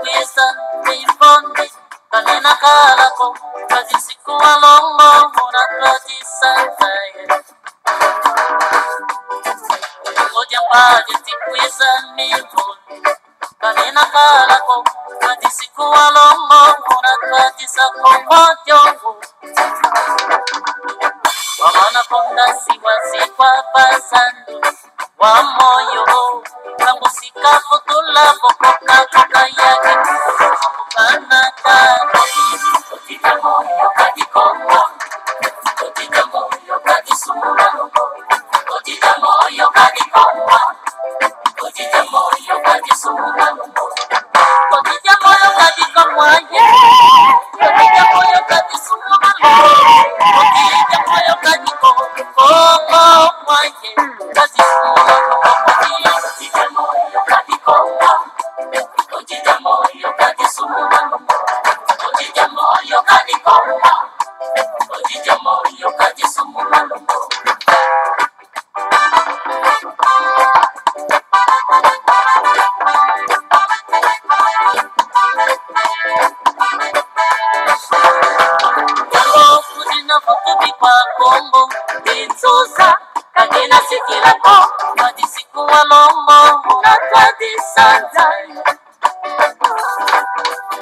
kwisa nifonde kanena kalako kazisiku alongo muna twatisanzaye ngoja mpaje tikwisa nifonde kanena kalako kazisiku alongo muna twatisako mojongo wamana konda siwa pasando wa moyo kangusika fotula bokoka koka yake kana kotita moyo kadikongo kotita moyo kadisuma kotita moyo kadikongo kotita moyo kadisuma kotita moyo kadikongo kotita moyo kadisuma kotita moyo kadikongo mwaye kadisuma kotita moyo kadikongo kotita moyo kadisuma kotita moyo kadikongo kotita moyo kadisuma Kombo Insusa Kagina Sikilako Madisiku Alombo Natwadi Sanzai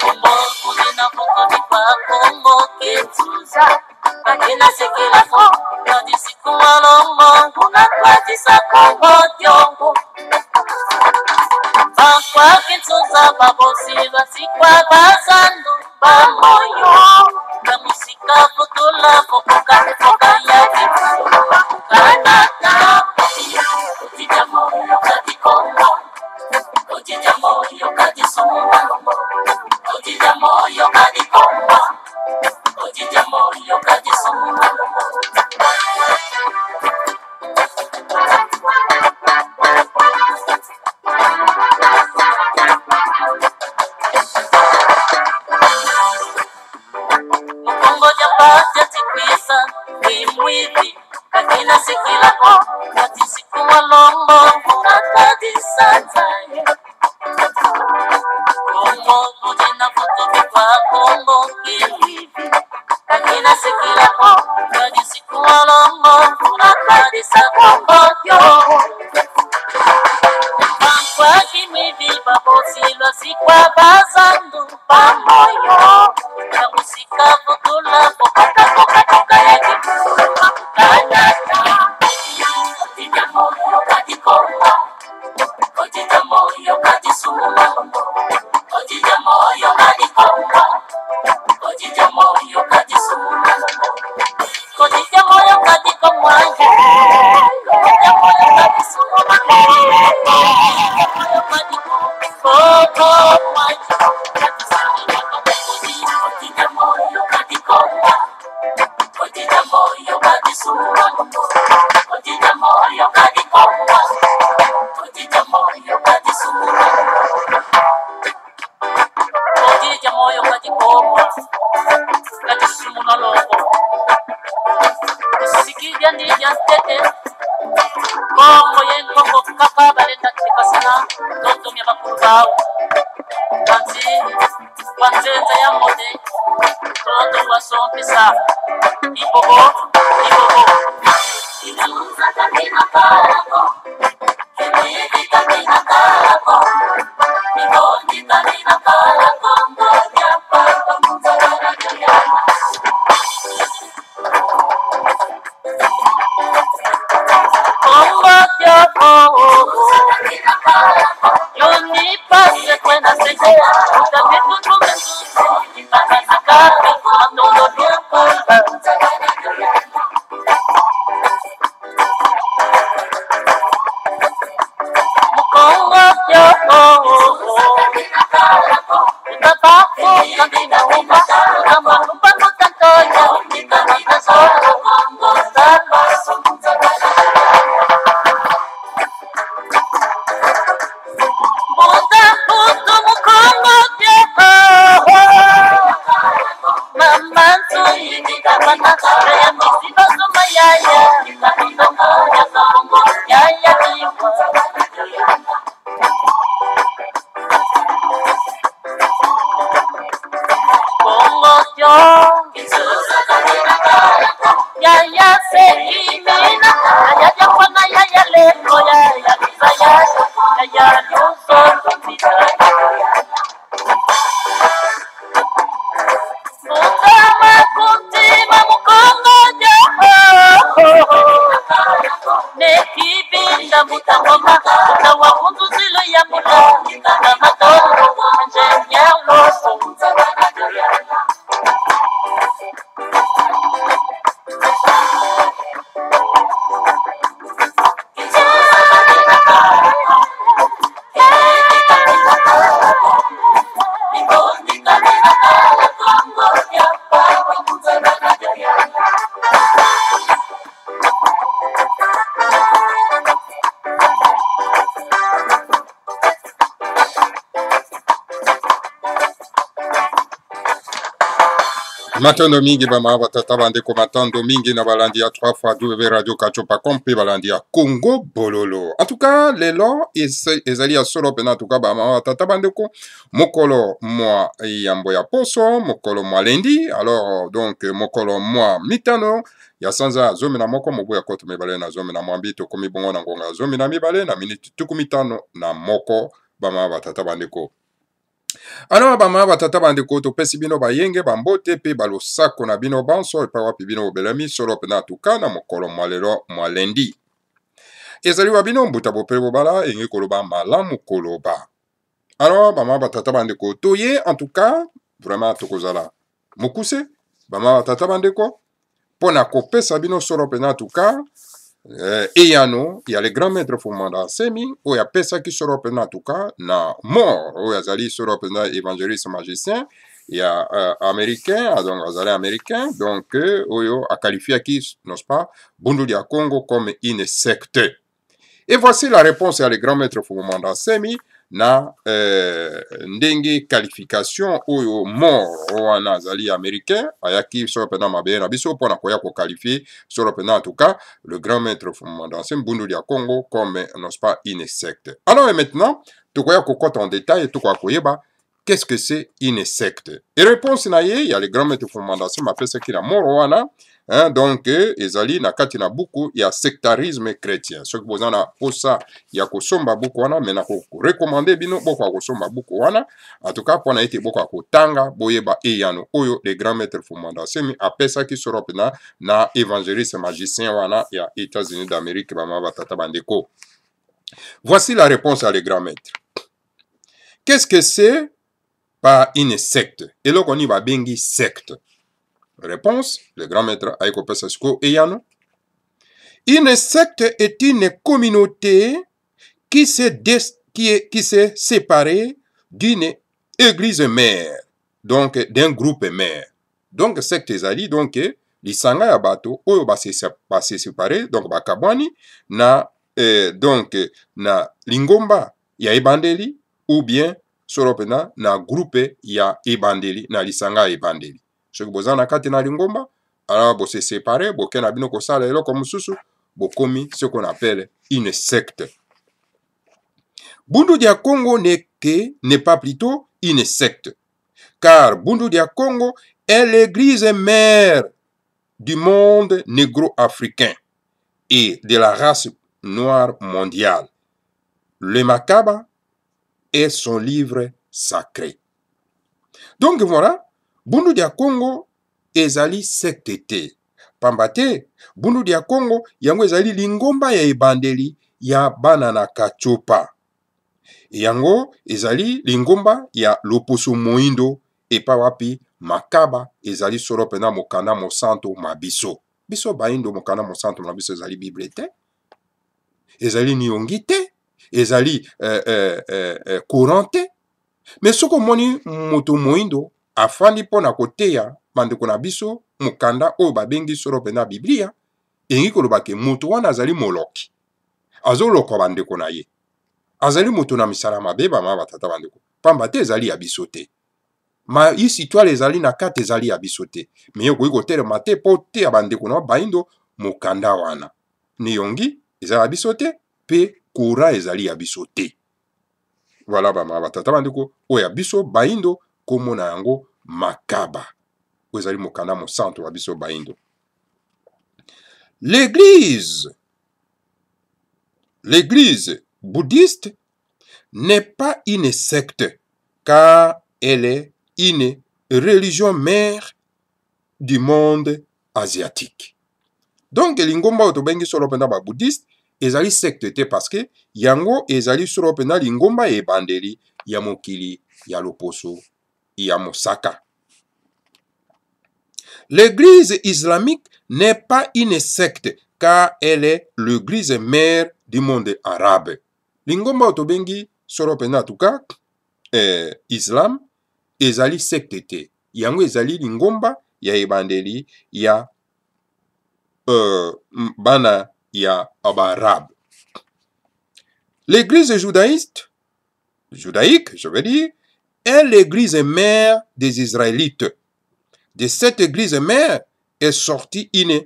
Kombo Kudina Fukubi Kwa Kombo Insusa Kagina Sikilako Madisiku Alombo Natwadi Sakombo Diongo Bakwa Kinsusa Babosiva Sikwa Bazandu Bamoyo Kamusika Futula Fukuka Fukuka Yaki Kanaka Kutija moyo kadikongo Kutija moyo kadisuma Kutija moyo kadikongo Kutija moyo kadisuma Imwivi kakina sikilako katisiku walombo munatadi sanzaye Kongo kujina futubi kwa Kongo imwivi kakina sikilako katisiku walombo munatadi sakombo yo Bankwa kimwivi babosilwa sikwa bazandu pamoyo Kamusika futula kokata kokata yake Kotita moyo kadikongo Kotita moyo kadisuma Kotita moyo kadikongo Kotita moyo kadisuma Kotita moyo kadikongo Kotita moyo kadisuma Kotita moyo kadikongo Kotita moyo kadikongo Kotita moyo kadisuma Kotita moyo kadikongo Kotita moyo kadisuma Kotita moyo kadikongo Kadisuma lobo Sikija ndija tete Kongo yenkongo kaka balenda kikasana Toto mya bakuru bawo Kanzi Kwanzenza ya mode Toto wasompisa Ibobo Inaluza kakina kalako Kimidi kakina kalako Ibondi kakina kalako Ngoja papa muzagara jayana Ngoja kakina kalako Yoni pase kwenda seke Utakitu tumezuzi Kakina kalako Nolo lukumba Muzagara jayana Mutinda mutangoma, utawakundu zilo ya mula, na matoro, ingenier loso. Matando mingi bama batata bandeko matando mingi na balandi ya 3 fois W Radio Kachopa kompe balandi ya Congo Bololo. En tout cas, lelo ezali ya solo pena en tout cas bama batata bandeko mokolo mwa yambo ya poso, mokolo mwa lendi, alors donc mokolo mwa mitano ya sanza zomi na moko mobu ya koto mibale na zomi na mwambi to komi bongo na ngonga zomi na mibale na miniti tuku mitano na moko bama batata bandeko. Alors bama batata bandeko topesi bino bayenge bambote pe balosako na bino banso epa wapi bino obelemi solo pena tuka na mokolo mwa lelo mwa lendi. Ezali wa bino mbuta bopele bobala enge koloba malamu koloba. Alors bama batata bandeko toye en tout cas vraiment tokozala mokuse bama batata bandeko pona kopesa bino solo pena tuka eyano ya le grand maître Fumanda Semi oya pesa ki solo pena tuka na mort oya zali solo pena évangéliste magicien ya américain donc azali américain donc oyo a qualifié qui n'est-ce pas Bundu dia Congo comme une secte. Et voici la réponse à le grand maître Fumanda Semi na ndenge qualification oyo mort wana azali américain ayaki solo pena mabe na biso pona koya ko qualifier solo pena en tout cas le grand maître Fumanda Semi Bundu dia Congo comme n'est-ce pas une secte. Alors et maintenant to koya ko en détail to ko koyeba qu'est-ce que c'est une secte. Et réponse na ye ya le grand maître Fumanda Semi appelle ça qui la mort wana hein, donc ezali na kati na buku ya sectarisme chrétien. Ce que vous en a posa ya kosomba buku wana mena ko recommander bino boko kosomba buku wana en tout cas pona ete boko kotanga boyeba eyano oyo le grand maître Fumanda Semi apesa ki sorope na évangéliste magicien wana ya États-Unis d'Amérique bama batata bandeko. Voici la réponse à le grand maître. Qu'est-ce que c'est pas une secte? Et là on y va bengi secte. Réponse, le grand maître Aiko Pesasko Eyano. Une secte est une communauté qui s'est séparée d'une église mère, donc d'un groupe mère. Donc secte ezali donc lisanga ya bato oyo ba se séparé donc bakabwani na donc na lingomba ya ebandeli ou bien soropena na groupe ya ebandeli na lisanga ya ebandeli. Ce que vous avez kati na lingomba, alors vous se séparez, vous avez bino kosala eloko mususu, vous komi ce qu'on appelle une secte. Bundu dia Congo n'est pas plutôt une secte, car Bundu dia Congo est l'église mère du monde négro-africain et de la race noire mondiale. Le Makaba est son livre sacré. Donc voilà. Bundu dia Congo ezali secte te. Pambate, Bundu dia Congo yango ezali lingomba ya ebandeli ya bana na Kachopa. Yango ezali lingomba ya loposo moindo epa wapi Makaba ezali solo pena mokanda mosanto mabiso. Biso baindo mokanda mosanto mabiso ezali Bible te. Ezali niongi te. Ezali Coran te. Mais soko moni moto moindo afandi pona koteya bandeko na biso mukanda oyo babengi solo pena Biblia engi koloba ke mutu wana azali moloki azolokwa bandeko na ye azali mutu na misala mabe bama batata bandeko pamba te ezali ya biso te ma histoire ezali na kati ezali ya biso te me yo koyi kotelema te po te ya bandeko na baindo mukanda wana niyongi ezali ya biso te pe kura ezali ya biso te. Voilà bama batata bandeko oyo ya biso baindo komona yango Makaba ezali mokanda mosanto wa biso baindo. L'église bouddhiste n'est pas une secte car elle est une religion mère du monde asiatique. Donc lingomba otobengi solo penda ba bouddhiste ezali secte te parce que yango ezali solo pena lingomba ya ebandeli ya mokili ya loposo ya mosaka. L'église islamique n'est pas une secte car elle est l'église mère du monde arabe. Lingomba otobengi solo pena en tout cas Islam ezali secte te. Yango ezali lingomba ya ebandeli ya bana ya arabe. L'église judaïque, je veux dire, est l'église mère des Israélites. De cette église mère est sortie une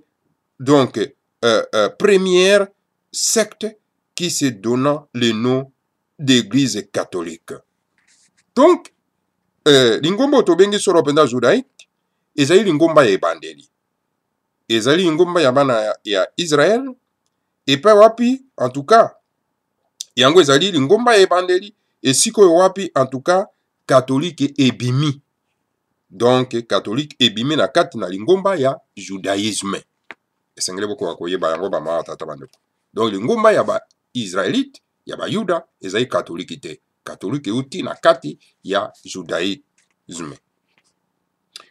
première secte qui se donnant le nom d'église catholique. Donc, lingomba otobengi solo penda judaïque, ezali lingomba ya ebandeli. Ezali lingomba ya bana ya Israël, et pa wapi, en tout cas, yango ezali lingomba ya ebandeli, et siko wapi, en tout cas, catholique ebimi. Donc, catholique ebimi na kati na lingomba ya judaïsme. Esengele boko wakoyeba yango ba mawa tata bandeko. Donc, lingomba ya ba israélite, ya ba yuda, ezali catholique te. Catholique euti na kati ya judaïsme.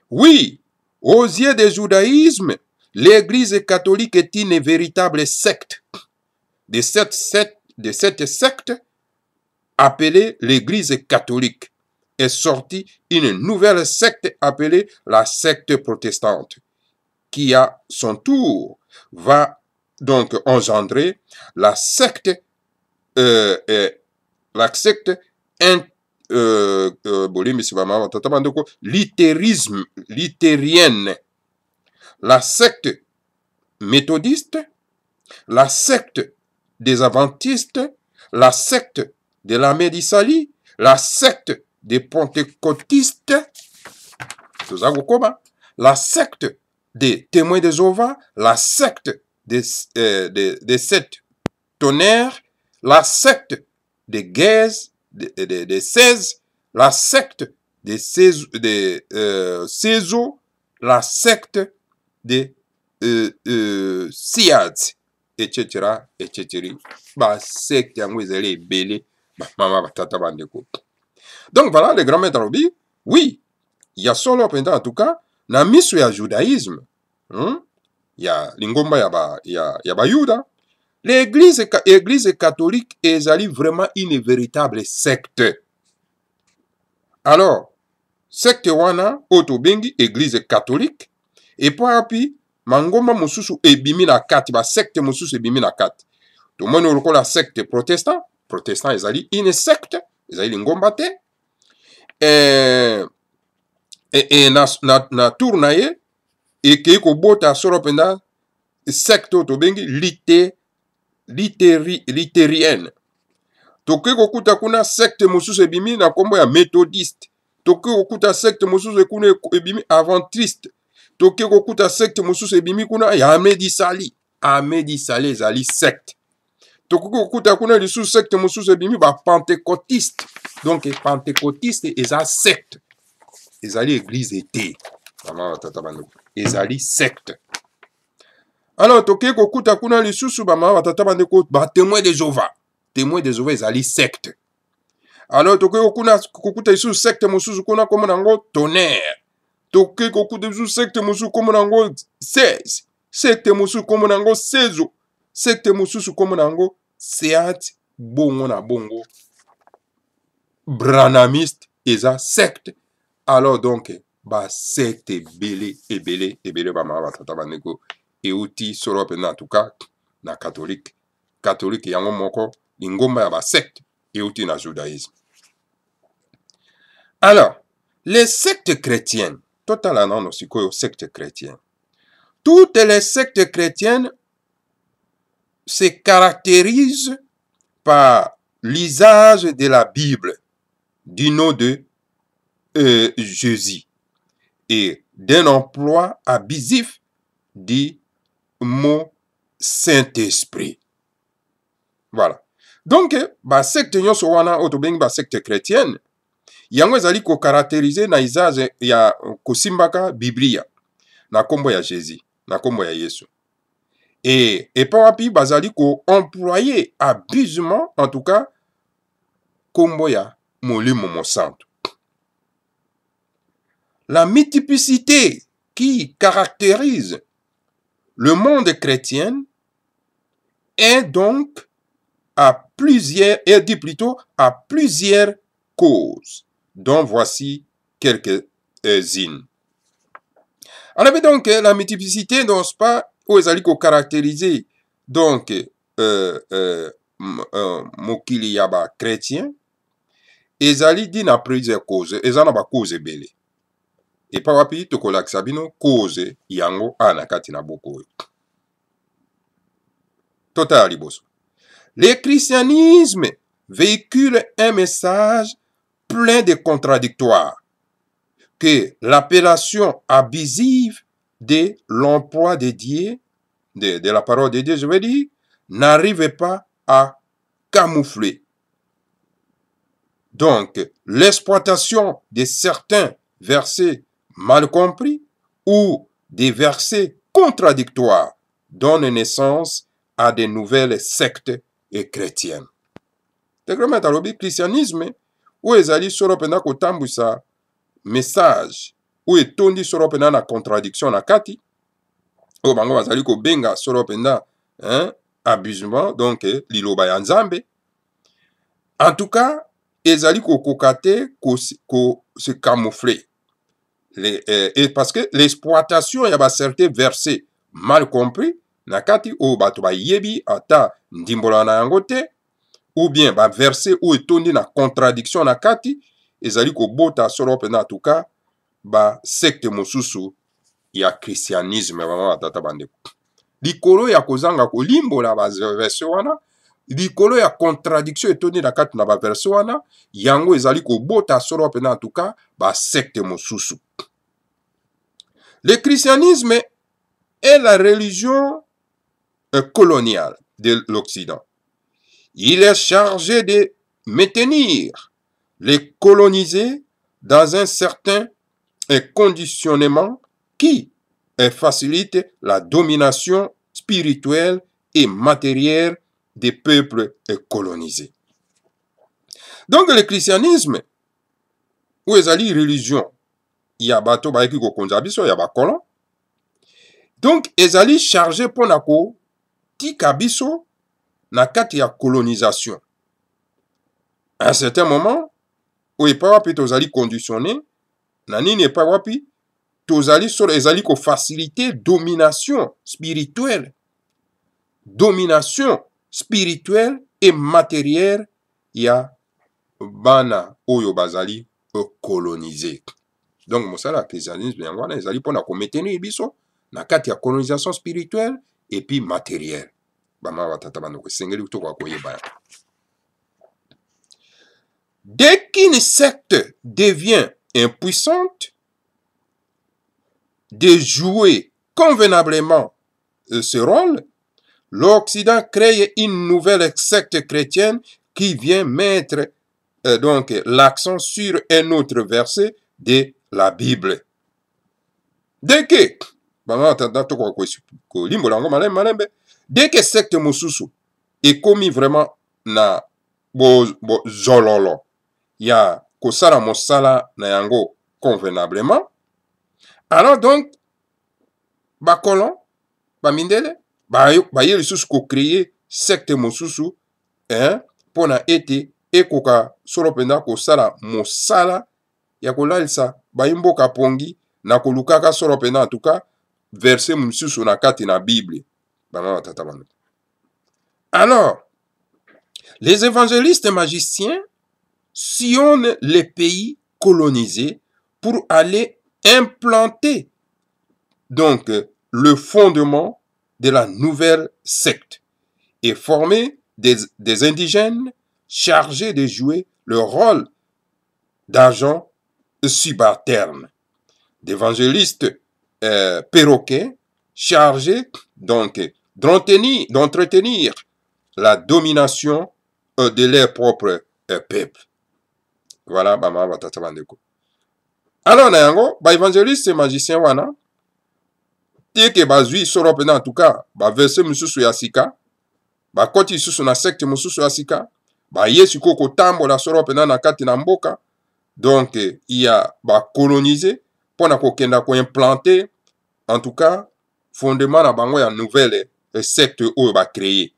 Oui, aux yeux du judaïsme, l'église catholique est une véritable secte. De cette secte appelée l'église catholique est sortie une nouvelle secte appelée la secte protestante, qui à son tour va donc engendrer la secte luthérienne, la secte méthodiste, la secte des adventistes, la secte de la Médissalie, la secte des pentecôtistes, la secte des témoins de Jéhovah, la secte des sept tonnerres, la secte des 16, la secte des Céso, la secte des Siads, etc., etc. Ba secte yango ezali ebele, ba mama batata bandeko. Donc voilà, le grand maître Robi, oui, il y a solo en tout cas, na miso ya judaïsme, ya lingomba ya ba yuda, l'église catholique ezali vraiment une véritable secte. Alors, secte wana otobengi église catholique, et puis mangomba mosusu ebimi na kati, ba secte mosusu ebimi na kati. To moni lokola secte protestant ezali une secte, ezali lingomba te. Na tour na ye eke kobota solo penda secte otobengi luthérienne. Toke kokuta kuna secte mosusu ebimi na kombo ya méthodiste. Toke kokuta secte mosusu kuna ebimi adventiste. Toke kokuta secte mosusu ebimi kuna ya Amedi-Sali. Amedi-Sali ezali secte. Toke kokuta kuna lisusu secte mosusu ebimi ba pentecôtiste. Donc pentecôtiste eza secte. Ezali église te. Ezali secte. Alors toke kokuta kuna lisusu ba mama batata bandeko ba témoin de Jéhovah. Témoin de Jéhovah ezali secte. Alors toke kokuta lisusu secte mosusu kuna komo nango tonnerre. Toke kokuta lisusu secte mosusu komo nango 16. Secte mosusu komo nango Céso. Secte mosusu komo nango Seat bongo na bongo. Branamiste eza secte. Alors donc ba secte ebele ba mama batata bandeko euti solo pena en tout cas na catholique yango moko lingomba ya ba secte euti na judaïsme. Alors, les sectes chrétiennes, total non sikoyo secte chrétienne. Toutes les sectes chrétiennes se caractérisent par l'usage de la Bible, du nom de Jésus, et d'un emploi abusif du mot Saint-Esprit. Voilà. Donc, ba secte nyonso wana otobengi ba secte chrétienne, yango ezali ko caractériser na usage ya kosimbaka Biblia na kombo ya Jésus, na kombo ya Yesu. Et pas wapi bazali ko employé abusivement, en tout cas, komboya molimo mosanto. La multiplicité qui caractérise le monde chrétien est donc à plusieurs, et dit plutôt à plusieurs causes, dont voici quelques-unes. On avait donc la multiplicité n'ose pas où ezali ko caractériser donc mokili ya ba chrétien ezali dit na plusieurs causes, ezana ba cause ebele. Et pas wapi tokolakisa bino cause yango ana kati na buku oyo. Tota liboso. Le christianisme véhicule un message plein de contradictoires que l'appellation abusive de l'emploi de Dieu, de la parole de Dieu, je veux dire, n'arrive pas à camoufler. Donc, l'exploitation de certains versets mal compris ou des versets contradictoires donne naissance à de nouvelles sectes et chrétiennes. Tegrema talobi christianisme ou ezali solo pena kotambusa message ou etondi solo pena na contradiction na kati o bango bazali ko benga solo pena abusement donc liloba ya nzambe. En tout cas, ezali ko kokate ko se camoufler. Et parce que l'exploitation ya ba certains versets mal compris na kati o bato ba yebi ata ndimbola na yango te, ou bien ba verset ou etondi na contradiction na kati ezali ko bota solo pena en tout cas ba secte mosusu ya christianisme vraiment atata bandeko. Likolo ya kozanga kolimbola ba verset wana, likolo ya contradiction etondi na kati na ba verset wana, yango ezali ko bota solo pena en tout cas ba secte mosusu. Le christianisme est la religion coloniale de l'Occident. Il est chargé de maintenir les colonisés dans un certain conditionnement qui facilite la domination spirituelle et matérielle des peuples colonisés. Donc le christianisme, ou ezali religion, il y a bato ba eki ko konza biso ya ba kolon. Donc ezali chargé pour nako tika biso na kati ya colonisation. À un certain moment, ou epa wapi tozali conditionné, na nini epa wapi tozali solo ezali ko faciliter domination spirituelle et matérielle ya bana oyo bazali colonisé. Donc mosala christianisme yango wana ezali pona ko maintenir biso na kati ya colonisation spirituelle et puis matérielle. Bama batata bandoko sengeli utoko akoyeba. Dès qu'une secte devient impuissante de jouer convenablement ce rôle, l'Occident crée une nouvelle secte chrétienne qui vient mettre donc l'accent sur un autre verset de la Bible. Dès que dès que secte mosusu est commis vraiment na zololo ya kosala mosala na yango convenablement, alors donc bakolon bamindele baye lisusu ko créer secte mosusu pona ete ekoka solo penda kosala mosala ya kolalisa bayimboka pongi na kolukaka solo penda en tout cas verset mosusu na kati na Bible. Alors, les évangélistes magiciens sillonnent les pays colonisés pour aller implanter donc le fondement de la nouvelle secte et former des indigènes chargés de jouer le rôle d'agents subalternes, d'évangélistes perroquets chargés donc d'entretenir la domination de leur propre peuple. Voilà, bama batata bandeko. Alors na yango ba évangéliste magicien wana teke bazwi soro pena en tout cas baverse mosusu ya sika bakoti susu na secte mosusu ya sika baye sikoyo kotambola soro pena na kati na mboka donc ya bakolonize mpona kokenda koimplante en tout cas fondement na bango ya nouvelle secte oyo bacreye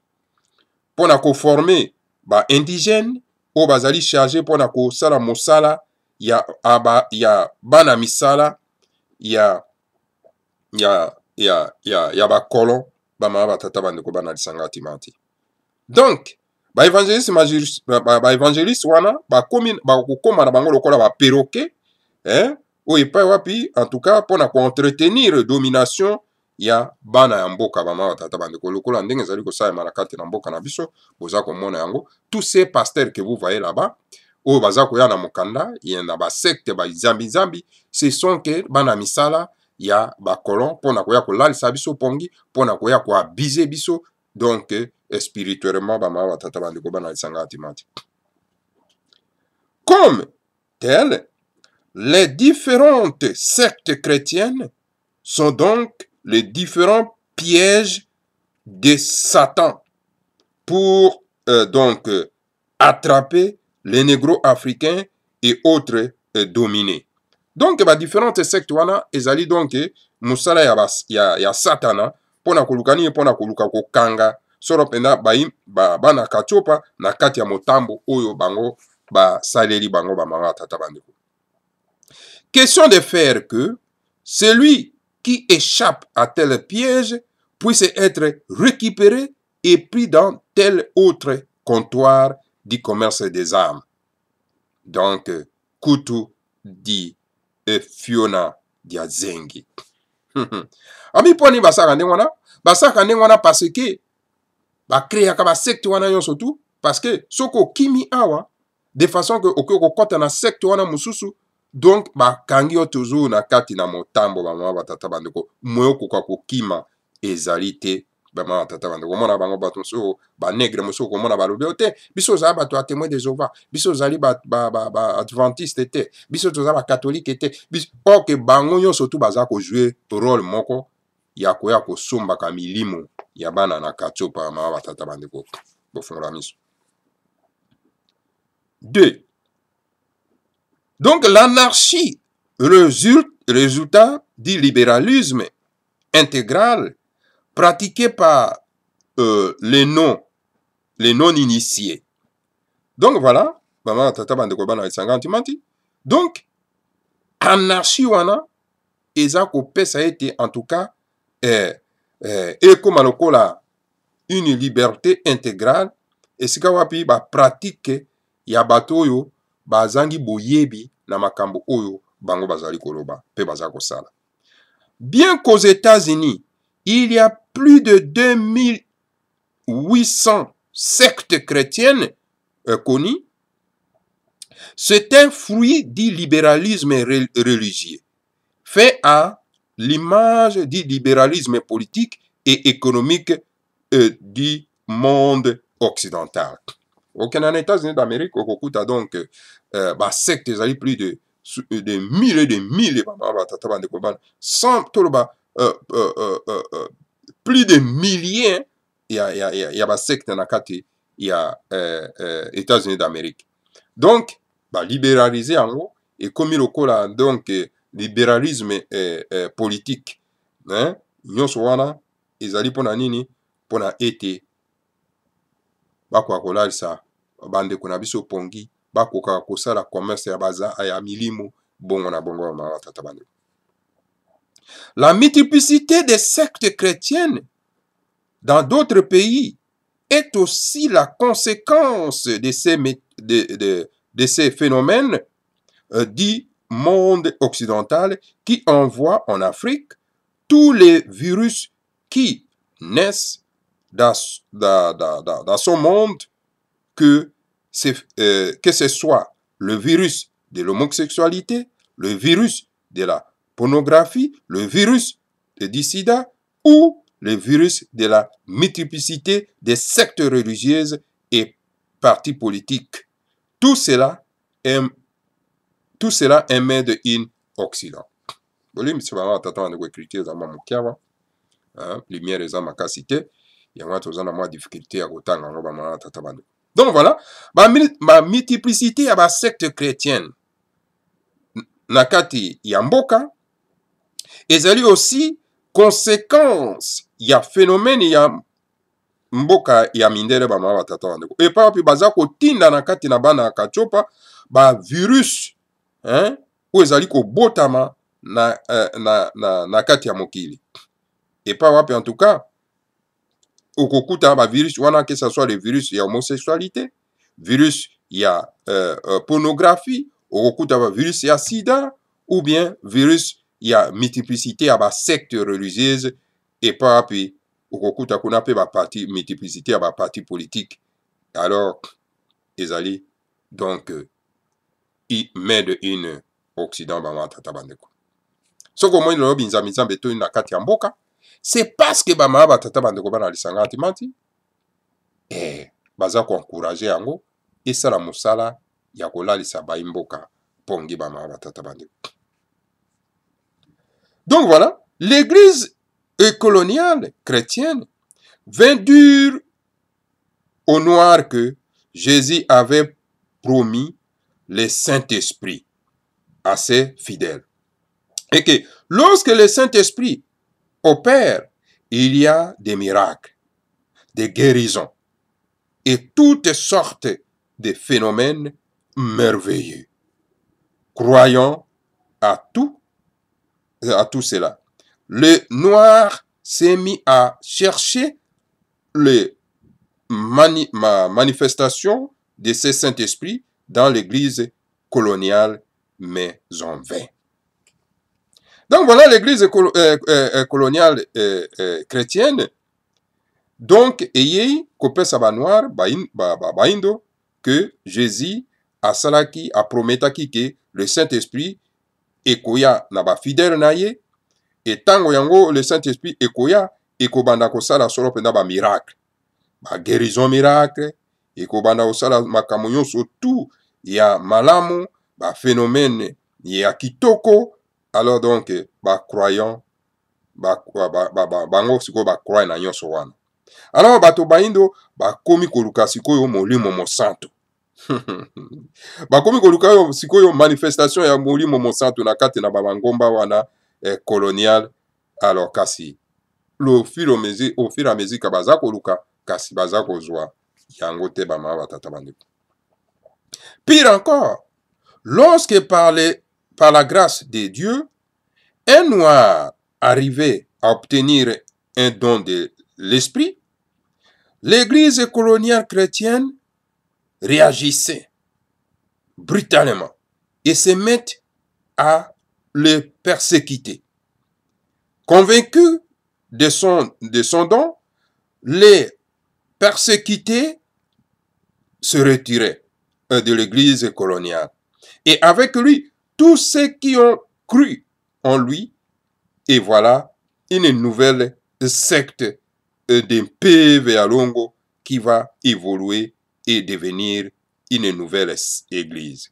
mpona koforme baindigène oyo bazali charge mpona kosala mosala ya bana misala ya bakolon bamama batata bandeko bana lisanga timati donc baévangéliste wana bakokóma na bango lokola baperroquet oyo epai wapi en tout cas mpona koentretenir domination ya bana ya mboka bamama batata bandeko lokola ndenge ezali kosalema na kati na mboka na biso boza komona yango tous ces pasteurs que vous voyez là-bas oyo baza koya na mokanda na basecte bazambi-zambi ce sont que bana misala ya bakolon mpona koya kolalisa biso pongi mpona koya koabize biso donc spirituellement bamama batata bandeko bana lisanga atimati comme tel les différentes sectes chrétiennes sont donc les différents pièges de Satan pour donc attraper les négros africains et autres dominés. Donc, ba différentes sectes wana ezali donc musala ya Satana pona kolukani pona koluka kokanga soro pena bana kachopa na kati ya motambo oyo bango ba saleli bango ba mama tata bandeko. Question de faire que celui qui échappe à tel piège puisse être récupéré et pris dans tel autre comptoir du commerce des armes. Donc, Kutu dit Fiona Diazengi. Ami poni basaka ndenge wana parce que ba créer ka ba secte wana yo surtout parce que soko kimi awa de façon que okoko kota na secte wana mususu donc ba kangi yo toujours na kati na motambo ba mama batata bandeko moyo koka kokima ezalité ba mama batata bandeko mona bango bato so ba nègre mususu ko mona ba lobi te biso za bato a témoin des Jéhovah biso zali ba adventiste te biso toza ba catholique te biso que bango yo surtout baza ko jouer rôle moko ya koya ko somba ka milimo ya bana na kachopa mama batata bandeko bofungola miso. 2. Donc l'anarchie résultat du libéralisme intégral pratiqué par les non-initiés. Donc voilà, maman tata bandeko bana isanga antimanti. Donc anarchie wana eza ko pesa été en tout cas comme lokola une liberté intégrale esika wapi ba pratique ya bato oyo bazangi boyebi na makambo oyo bango bazali koloba pe baza kosala. Bien qu'aux États-Unis il y a plus de 2800 sectes chrétiennes connues, c'est un fruit du libéralisme religieux fait à l'image du libéralisme politique et économique du monde occidental. Aucun États-Unis d'Amérique, au donc bah secte ezali plus de mille et de mille plus de milliers ya ba secte na kati ya États-Unis d'Amérique. Donc bah libéraliser en gros et comme lokola donc libéralisme politique hein nyonso wana ezali pona nini pona ete bakwa kolalisa bandeko na biso pongi bakoka kosala commerce ya baza ya milimo bongo na bongo na tata bandeko. La multiplicité des sectes chrétiennes dans d'autres pays est aussi la conséquence de ces phénomènes du monde occidental qui envoie en Afrique tous les virus qui naissent dans son monde, que ce soit le virus de l'homosexualité, le virus de la pornographie, le virus du sida ou le virus de la multiplicité des sectes religieuses et partis politiques. Tout cela émane in Occident. Bolimi si bama tata na ko écriture za mamu kiawa hein, lumière eza makasi te yango toza na mwa difficulté ya kotanga yango bamama batata bandeko. Donc voilà, ba multiplicité ya ba secte chrétienne na kati ya mboka ezali aussi conséquence ya phénomène ya mboka ya mindele bamama batata bandeko. Epa wapi baza kotinda na kati na bana ya Katiopa ba virus hein, oyo ezali kobotama na kati ya mokili. Epa wapi en tout cas okokuta ba virus wana, que ce soit le virus ya homosexualité, virus ya pornographie, okokuta ba virus ya sida, ou bien virus ya multiplicité ya ba secte religieuse. Epa wapi okokuta kuna pe ba parti multiplicité ya ba parti politique. Alors ezali donc i made in Occident bama tata bandeko. Soko moi lobi nzambe to na kati ya mboka, c'est parce que bama batata bandeko bana lisanga atimati baza ko encourager yango esala mosala ya kolalisa ba mboka pongi bama batata bandeko. Donc voilà, l'église coloniale chrétienne vint dire au noir que Jésus avait promis le Saint-Esprit à ses fidèles. Et que lorsque le Saint-Esprit opère, il y a des miracles, des guérisons et toutes sortes de phénomènes merveilleux. Croyant à tout cela, le noir s'est mis à chercher les manifestations de ce Saint-Esprit dans l'église coloniale, mais en vain. Donc voilà l'église coloniale chrétienne. Donc, ayez kopesa ba noir baindo que Jésus a salaki a prometaki que le Saint-Esprit ekoya na ba fidèle na ye, et tango yango le Saint-Esprit ekoya ekobanda kosala solo penda ba miracle, ba guérison miracle, ekobanda kosala makambo nyonso tout ya malamu, ba phénomène ya kitoko. Alors donc ba croyant bango siko ba croy na nyonso wana. Alors bato baindo bakomi koluka sikoyo molimo mosantu. Bakomi koluka sikoyo manifestation ya molimo mosantu na kati na babangomba wana colonial. Alors kasi au fur et à mesure ka baza koluka kasi baza kozwa yango te bama batata bandeko. Pire encore, lorsque par la grâce de Dieu, un noir arrivait à obtenir un don de l'esprit, l'église coloniale chrétienne réagissait brutalement et se mettait à le persécuter. Convaincu de son don, les persécutés se retiraient de l'église coloniale. Et avec lui, tous ceux qui ont cru en lui, et voilà une nouvelle secte d'un PV à Longo qui va évoluer et devenir une nouvelle église.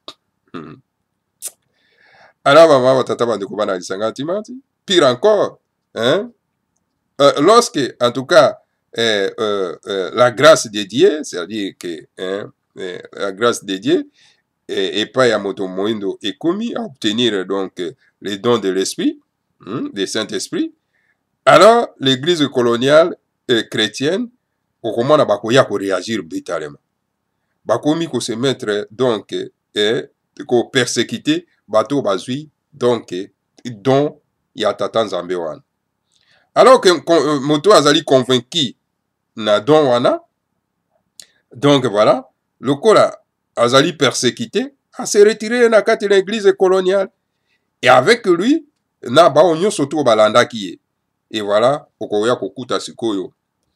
Alors, pire encore, hein? Lorsque, en tout cas, la grâce de Dieu, c'est-à-dire que la grâce de Dieu, et pas Yamoto Moindo est commis à obtenir donc les dons de l'esprit, du Saint-Esprit, alors l'église coloniale chrétienne, au comment na bakoya ko réagir brutalement. Bakomi ko se mettre donc ko persécuter bato bazui donc don ya tata nzambe wana. Alors que moto azali convaincu na don wana, donc voilà, le kola azali persécuté, a se retiré na kati l'église coloniale. Et avec lui, na ba onyo soto balanda kiye. Et voilà, okoya kokuta sikoyo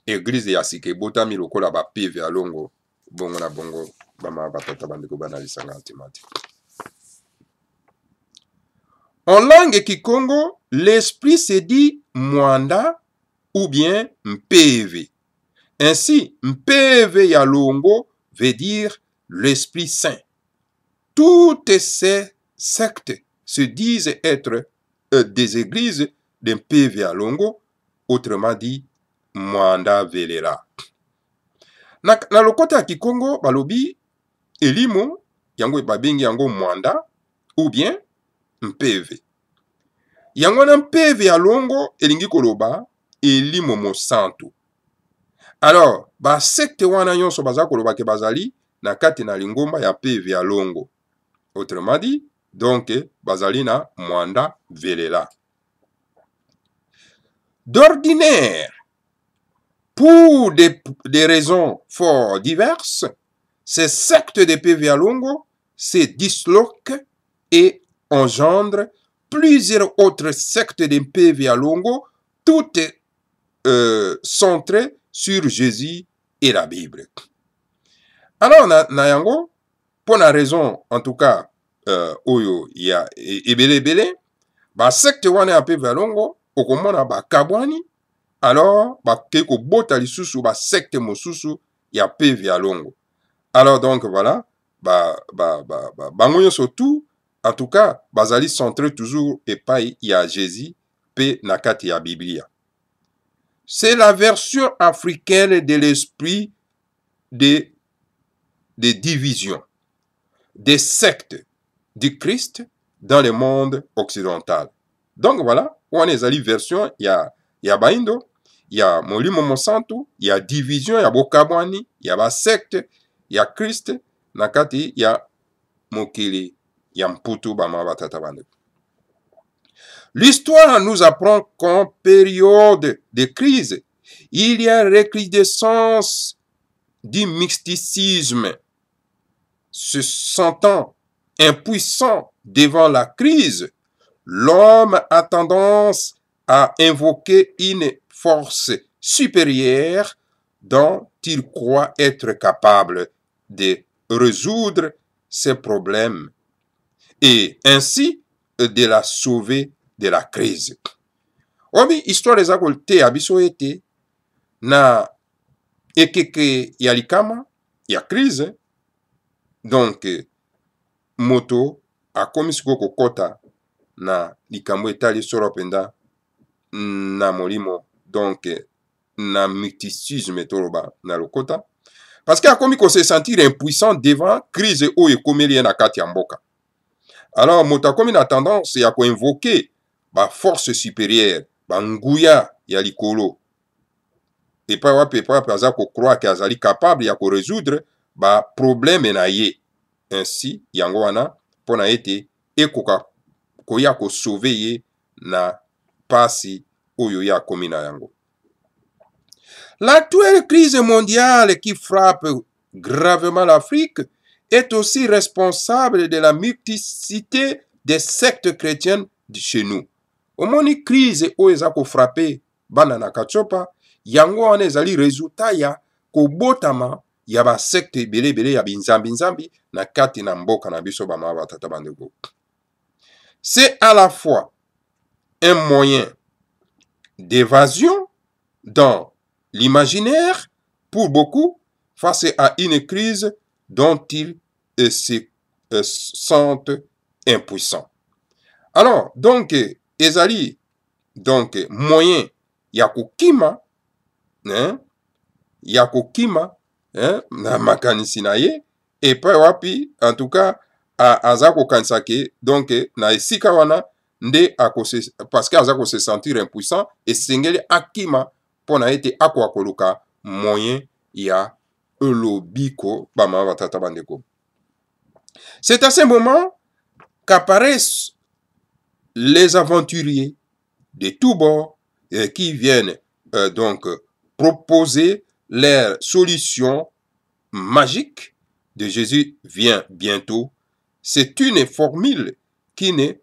église ya sike botami lokola ba PV à Longo, bongo na bongo, bama batata bandeko bana lisanga antimati. En langue kikongo, l'esprit se dit mwanda ou bien mpv. Ainsi, mpv ya Longo veut dire l'Esprit Saint. Toutes ces sectes se disent être des églises d'un PV à Longo, autrement dit mwanda velela. Na lokota ya Kikongo balobi elimo yango babengi yango mwanda ou bien mpeve. Yango na mpeve ya longo elingi koloba elimo mosantu. Alors ba secte wana nyonso baza koloba ke bazali na kati na lingomba ya mpeve ya longo. Autrement dit, donc bazali na mwanda velela. D'ordinaire, pour des raisons fort diverses, ces sectes de PV Longo se disloquent et engendrent plusieurs autres sectes de PV Longo, toutes centrées sur Jésus et la Bible. Alors, Nayango, pour la raison, en tout cas, oyo ya ebele, ba secte wana ya PV Longo, okomona ba kabwani, alors ba keko bota lisusu ba secte mosusu ya PV Longo. Alors donc voilà, bango surtout, en tout cas, bazali centré toujours epai ya Jésus pe nakati ya Biblia. C'est la version africaine de l'esprit de division, des sectes du Christ dans le monde occidental. Donc voilà, on a les versions, il y a Baindo, il y a Molimo Monsanto, il y a division, il y a Bokabwani, il y a ba secte, il y a Christ, nakati, il y a Mokili, il y a Mputu, Bama Batatabande. L'histoire nous apprend qu'en période de crise, il y a recrudescence du mysticisme. Se sentant impuissant devant la crise, l'homme a tendance à invoquer une force supérieure dont il croit être capable de résoudre ses problèmes et ainsi de la sauver de la crise. Obi histoire les akolte abiso ete na ekeke yalikama ya crise donc moto akomisiko kokota na likambo etali solo penda na molimo donc na mysticisme toloba na lokota parce que akomi ko se sentir impuissant devant crise o ekomeli na kati ya mboka. Alors moto akomi na tendance ya ko invoquer ba force supérieure ba nguya ya likolo et pas wapi aza ko croire que azali capable ya ko résoudre ba problème na ye. Ainsi yango wana pona ete ekoka koya ko sauver ye na pasi oyo ya komi na yango. L'actuelle crise mondiale qui frappe gravement l'Afrique est aussi responsable de la multiplicité des sectes chrétiennes de chez nous. Omoni crise oyo eza ko frapper bana na kachopa yango wana ezali résultat ya kobotama ya ba secte belebele ya binzambi na kati na mboka na biso bama batata bandeko. C'est à la fois un moyen d'évasion dans l'imaginaire pour beaucoup face à une crise dont ils se sentent impuissants. Alors, donc, ezali, donc, moyen yakokima, na makanisi na ye, et pas wapi, en tout cas, azako kansake, donc, na esika wana, nde akose, parce que azako se sentir impuissant, et sengeli akima, pona ete ako akoluka, moyen ya elobiko, bama batata bandeko. C'est à ce moment qu'apparaissent les aventuriers de tous bords qui viennent donc proposer leurs solutions magiques de Jésus vient bientôt. C'est une formule qui ne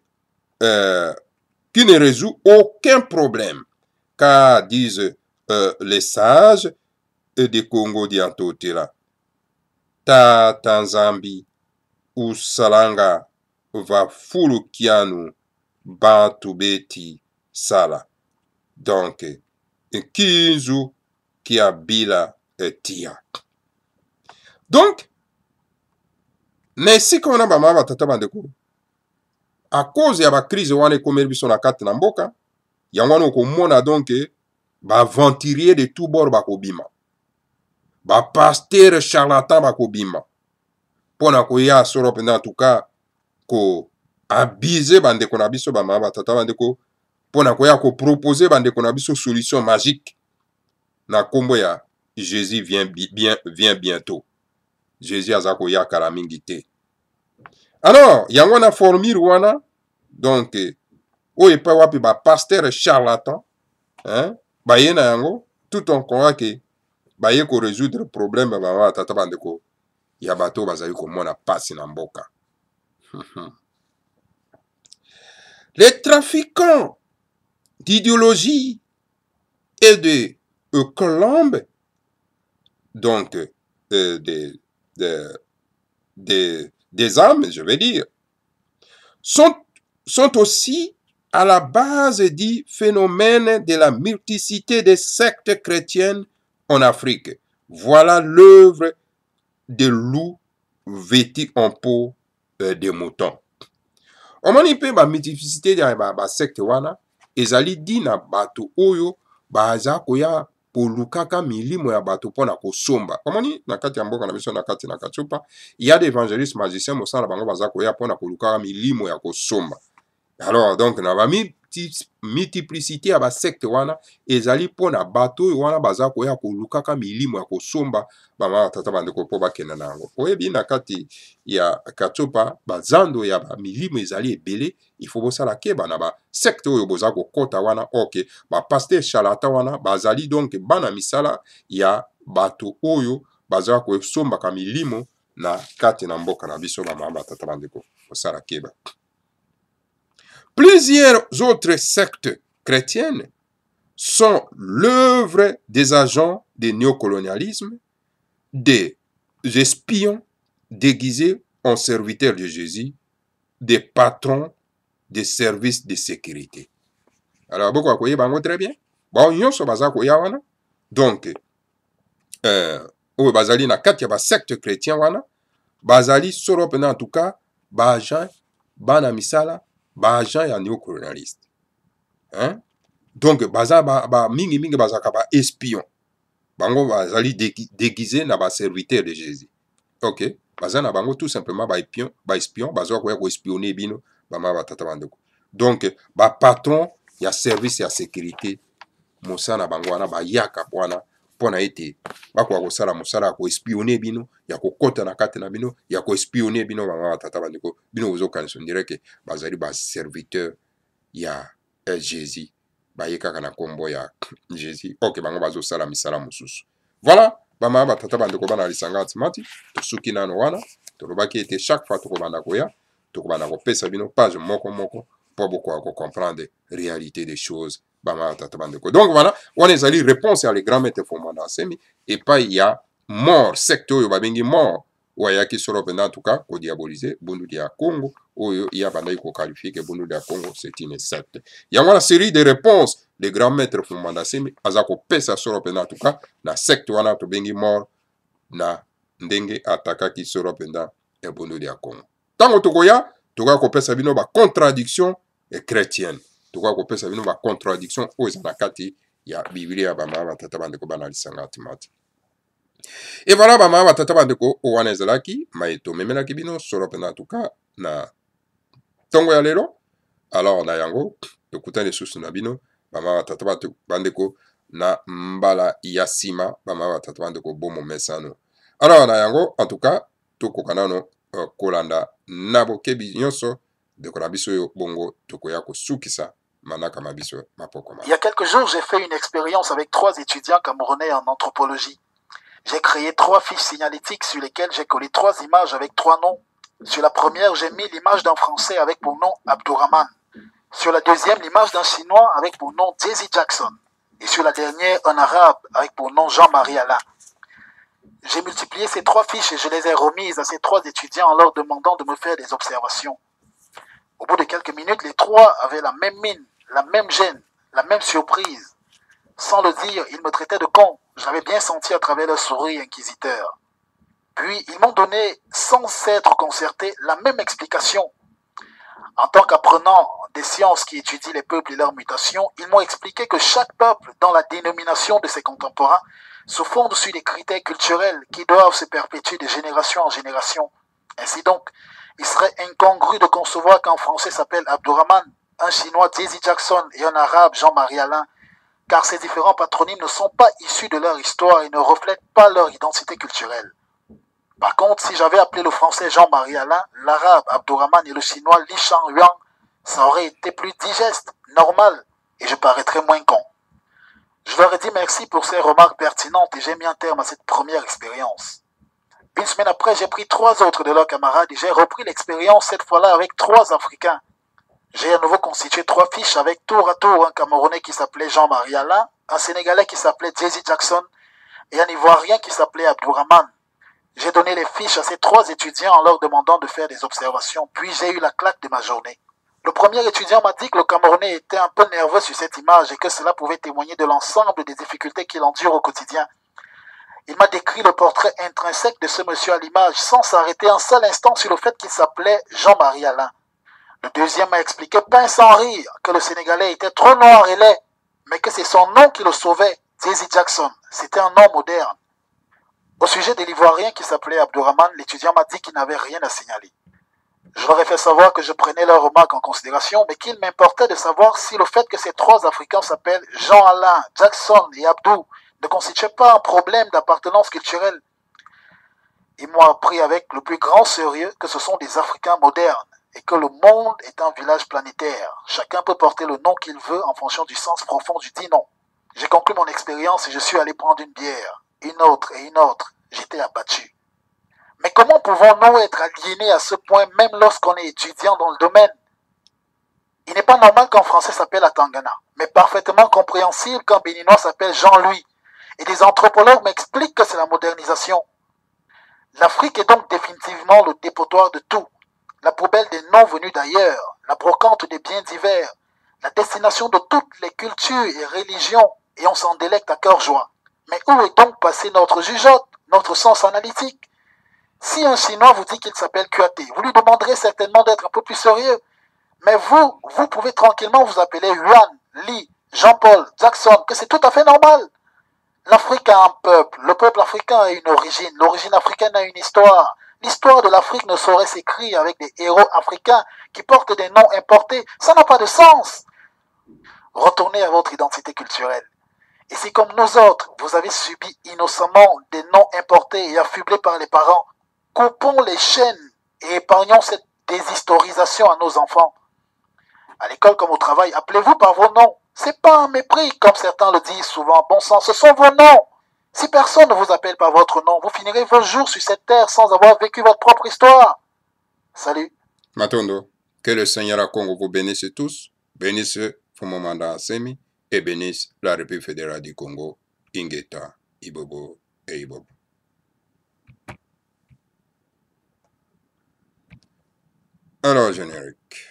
résout aucun problème, car disent les sages de Congo diantotela. Ta Tanzambi ou Salanga va fulukianu bantu beti sala. Donc, Kinzu Kiabila tia. Donc, nesi kona ba mama tata bandeko. A cause ya ba crise wana ekomeli biso na kati na mboka, yango wana okomona donc baventurier de tout bord bakobima, bapasteur charlatan bakobima, mpona koya solo mpenza en tout cas ko abize bandeko na biso bamama batata bandeko, mpona koya kopropose bandeko na biso solution magique na nkombo ya Jésus vient bientôt. Jésus aza koya kala mingi te. Alors yango na formule wana donc oyo epai wapi bapasteur charlatan baye na yango tout on croit que baye ko résoudre problème bamama batata bandeko ya bato bazali komona pasi na mboka. Les trafiquants d'idéologie et de colombes, donc des âmes, je veux dire, sont aussi à la base du phénomène de la multiplicité des sectes chrétiennes en Afrique. Voilà l'œuvre de loup vêtu en peau de mouton. Omoni mpe ba multiplicité ya ba secte wana ezali di na bato oyo baza koya kolukaka milimo ya bato mpona kosomba. Omoni na kati ya mboka na biso na kati na Katsupa, il y a des évangélistes magiciens mosala bango baza koya mpona kolukaka milimo ya kosomba. Alors donc na ba multiplicité ya ba secte wana ezali mpona bato oyo wana baza koya kolukaka milimo ya kosomba bama tata bandeko po bakenda na yango. Oyebi na kati ya Katsupa bazando ya ba milimo ezali ebele, il faut bosala keba na ba secte oyo boza kokota wana oke ba pasteur charlatan wana bazali donc bana misala ya bato oyo baza kosomba ka milimo na kati na mboka na biso bama tata bandeko bosala keba. Plusieurs autres sectes chrétiennes sont l'œuvre des agents du néocolonialisme, des espions déguisés en serviteurs de Jésus, des patrons des services de sécurité. Alors, beaucoup à quoi bango très bien. Bon, yon so baza koya wana. Donc, bazali na kati ya ba secte chrétien wana, bazali solo pena en tout cas, ba agent, bana misala, ba agent ya néocolonialiste. Hein? Donc baza ba mingi baza ka ba espion. Bango bazali déguisé na ba serviteur de Jésus. OK, baza na bango tout simplement ba espion, baza ko espionner bino bama batata bandeko. Donc ba patron ya service ya sécurité mosana bango wana ba yaka pona ete bakwa kosala mosala ko espionner bino ya kokota na kati na bino ya ko espionner bino bama batata bandeko bino ozo kanso direct bazali ba serviteur ya Jésus bayekaka na kombo ya Jésus. OK, bango bazo sala misala mosusu. Voilà, bama batata bandeko bana lisanga atimati tosuki nano wana tolobaki ete chaque fois tokobanda koya tokobanda kopesa bino page moko pour beaucoup comprendre réalité des choses bama batata bandeko. Donc voilà, on ezali réponse à les grands maîtres fondaments semi et pas il y a mort secte oyo babengi mort wayaki solo penda en tout cas ko diaboliser bundu dia Congo oyo ya bandai ko qualifier que bundu dia Congo c'est une secte. Il y a une série de réponses les grands maîtres fondaments semi azako pesa solo penda en tout cas na secte wana to bengi mort na ndenge atakaki solo penda e bundu dia Congo. Tango tokoya toka ko pesa bino ba contradiction chrétienne. Toka ko pesa bino ba contradiction oyo na kati ya Biblia ba mama tata bandeko bana lisanga timati. Et voilà bama batata bandeko owana ezalaki maito memelaki bino solo pena en tout cas na tongo ya lelo. Alors na yango tokutane susu na bino bama batata bandeko na mbala ya sima bama batata bandeko bomo mesano. Alors na yango en tout cas tokokanano kolanda nabo kebi nyonso de konabiso yo bongo tokoya kosukisa. Il y a quelques jours, j'ai fait une expérience avec 3 étudiants camerounais en anthropologie. J'ai créé 3 fiches signalétiques sur lesquelles j'ai collé 3 images avec 3 noms. Sur la première, j'ai mis l'image d'un Français avec pour nom Abdourahman. Sur la deuxième, l'image d'un Chinois avec pour nom Jesse Jackson. Et sur la dernière, un Arabe avec pour nom Jean-Marie Alain. J'ai multiplié ces 3 fiches et je les ai remises à ces 3 étudiants en leur demandant de me faire des observations. Au bout de quelques minutes, les 3 avaient la même mine, la même gêne, la même surprise. Sans le dire, ils me traitaient de con. Je l'avais bien senti à travers leur sourire inquisiteur. Puis, ils m'ont donné, sans s'être concertés, la même explication. En tant qu'apprenant des sciences qui étudient les peuples et leurs mutations, ils m'ont expliqué que chaque peuple, dans la dénomination de ses contemporains, se fonde sur des critères culturels qui doivent se perpétuer de génération en génération. Ainsi donc, il serait incongru de concevoir qu'un Français s'appelle Abdourahmane, un Chinois Jesse Jackson et un Arabe Jean-Marie Alain, car ces différents patronymes ne sont pas issus de leur histoire et ne reflètent pas leur identité culturelle. Par contre, si j'avais appelé le Français Jean-Marie Alain, l'Arabe Abdourahmane et le Chinois Li Shangyuan, ça aurait été plus digeste, normal, et je paraîtrais moins con. Je leur ai dit merci pour ces remarques pertinentes et j'ai mis un terme à cette première expérience. Une semaine après, j'ai pris 3 autres de leurs camarades et j'ai repris l'expérience cette fois-là avec 3 Africains. J'ai à nouveau constitué 3 fiches avec tour à tour un Camerounais qui s'appelait Jean-Marie Alain, un Sénégalais qui s'appelait Jesse Jackson et un Ivoirien qui s'appelait Abdourahmane. J'ai donné les fiches à ces 3 étudiants en leur demandant de faire des observations, puis j'ai eu la claque de ma journée. Le premier étudiant m'a dit que le Camerounais était un peu nerveux sur cette image et que cela pouvait témoigner de l'ensemble des difficultés qu'il endure au quotidien. Il m'a décrit le portrait intrinsèque de ce monsieur à l'image sans s'arrêter un seul instant sur le fait qu'il s'appelait Jean-Marie Alain. Le deuxième m'a expliqué, pain sans rire, que le Sénégalais était trop noir et laid, mais que c'est son nom qui le sauvait, Jesse Jackson. C'était un nom moderne. Au sujet de l'Ivoirien qui s'appelait Abdourahmane, l'étudiant m'a dit qu'il n'avait rien à signaler. Je leur ai fait savoir que je prenais leurs remarques en considération, mais qu'il m'importait de savoir si le fait que ces 3 Africains s'appellent Jean-Alain, Jackson et Abdou ne constituait pas un problème d'appartenance culturelle. Ils m'ont appris avec le plus grand sérieux que ce sont des Africains modernes et que le monde est un village planétaire. Chacun peut porter le nom qu'il veut en fonction du sens profond du dit nom. J'ai conclu mon expérience et je suis allé prendre une bière, une autre et une autre. J'étais abattu. Mais comment pouvons-nous être aliénés à ce point même lorsqu'on est étudiant dans le domaine? Il n'est pas normal qu'un Français s'appelle Atangana, mais parfaitement compréhensible qu'un Béninois s'appelle Jean-Louis. Et des anthropologues m'expliquent que c'est la modernisation. L'Afrique est donc définitivement le dépotoir de tout, la poubelle des noms venus d'ailleurs, la brocante des biens divers, la destination de toutes les cultures et religions, et on s'en délecte à cœur joie. Mais où est donc passé notre jugeote, notre sens analytique? Si un Chinois vous dit qu'il s'appelle Kouyaté, vous lui demanderez certainement d'être un peu plus sérieux. Mais vous pouvez tranquillement vous appeler Yuan, Li, Jean-Paul, Jackson, que c'est tout à fait normal. L'Afrique a un peuple, le peuple africain a une origine, l'origine africaine a une histoire. L'histoire de l'Afrique ne saurait s'écrire avec des héros africains qui portent des noms importés, ça n'a pas de sens. Retournez à votre identité culturelle. Et si comme nous autres, vous avez subi innocemment des noms importés et affublés par les parents, coupons les chaînes et épargnons cette déshistorisation à nos enfants. À l'école comme au travail, appelez-vous par vos noms. C'est pas un mépris, comme certains le disent souvent. Bon sang, ce sont vos noms. Si personne ne vous appelle par votre nom, vous finirez vos jours sur cette terre sans avoir vécu votre propre histoire. Salut. Matondo, que le Seigneur à Congo vous bénisse tous, bénisse Fumomanda Assemi et bénisse la République fédérale du Congo, Ingeta, Ibobo et Ibobo. Alors, générique.